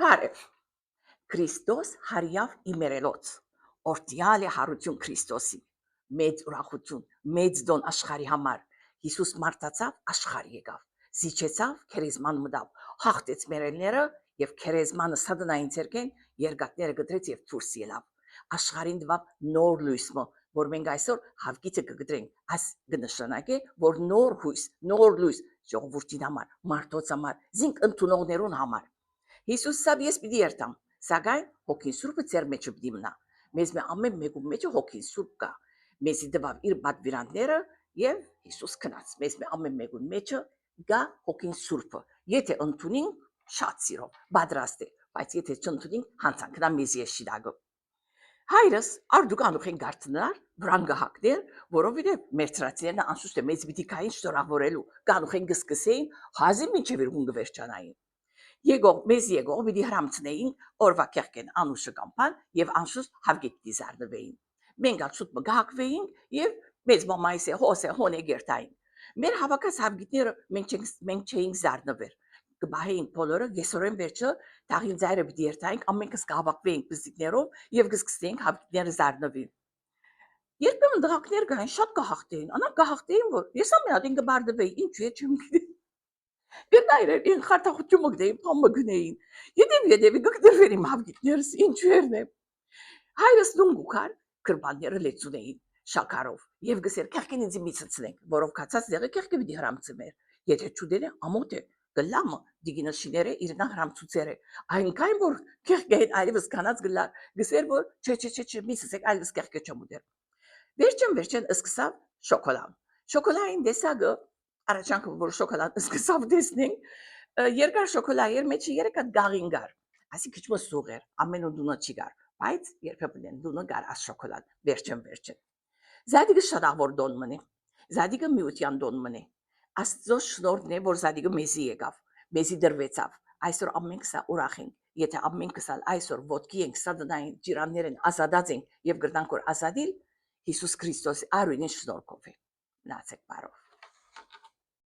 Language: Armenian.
Բարև, Քրիստոս հարյավ իմերելոց, օրտյալ է հարություն Քրիստոսի, մեծ ուրախություն, մեծ դոն աշխարհի համար, Հիսուս մարդացավ աշխարհ եկավ, զիջեցավ քերեզման մտավ, հաղթեց մերելները եւ քերեզմանը սադնային ցերկեն երկաթները գտրեց եւ դուրս ելավ, աշխարհին դվավ նոր լույսը, որ մենք այսօր հավգիծը կգտրենք, այս կնշանակե, որ նոր լույս ժողովրդի համար, մարդոց համար, զինք ընդունողներուն համար Հիսուս սավ ես պիտի երթամ, սակայն հոգին սուրբը ձեր մեջը պիտի մնա, մեզ մե ամեն մեկու մեջը հոգին սուրբ կա, մեզի դվավ իր պատվիրանները և Հիսուս կնաց, մեզ մե ամեն մեկու մեջը գա հոգին սուրբը, եթե ընդունինք շատ սիրով, պատրաստ է, բայց եթե չընդունինք հանցանքնա մեզ ես շիդագը։ Հայրս արդուք անուխ են գարտնար, վրան գահակներ, որովհետև մեր ծրացիերն անսուշտ է մեծ պիտի կային շտորավորելու, կանուխ են գսկսեին, հազի մինչև իր հունգը վերջանային։ Մեզ եկող պիտի հրամցնեին օրվա կեղկեն անուշը կամպան և անշուշտ հավգետի զարնվեին։ Մենք ալշուտ մգահակվեինք և մեզ մամայս է, հոս է, հոն է գերտային։ Մեր հավաքած հավգետները մենք չէինք զարնվեր։ Կբահեին բոլորը եսորեն վերջը տաղին ձայրը պիտի երթայինք, ամենքս կհավաքվեինք բզիկներով և կսկսեինք հավգետները զարնվին։ Երբեմն դղակներ կային, շատ կհաղթեին, անակ կհաղթեին, որ ես ամենատին կբարդվեի, ինչու է չեմ գիտեմ։ Գնայրեր ին խարտախություն մգդեին, փամը գնեին։ Եդևի գկդրվեր իմ հավգետներս, ինչու երն է։ Հայրս դունգուքար, կրբանները լեցուն էին, շակարով, և գսեր կեղքեն ինձի միցծնենք, որով կացած դեղը կեղքը պիտի հրամցմեր, եթե չուդեն է ամոտ է, գլամը դիգինըշիները իրնա հրամցուցեր է, այնքայն որ կեղքեն այլևս կանած գսեր որ չէ, միցծեք այլևս կեղքը չեմ ուդեր։ Վերջեն սկսավ շոկոլան։ Շոկոլային դեսագը առաջանքը որ շոկոլան սկսավ տեսնենք, երկար շոկոլայի մեջը երեք հատ գաղին գար։ Այսի քիչ սուղ էր, ամենու դունը չի գար, բայց երբեմն դունը գար աս շոկոլան, վերջեն։ Զադիգը շատ աղվոր դոն մնի, զադիգը միության դոն մնի։ Աստծո շնորհն է, որ զադիգը մեզի եկավ, մեզի դրվեցավ։ Այսօր ամենք սա ուրախ ենք, եթե ամենքս այսօր ոտքի ենք, սադնային ջիրաններն ազատած ենք եւ գրնանք որ ազատիլ Հիսուս Քրիստոս արույնի շնորհքով է։ Մնացեք բարով։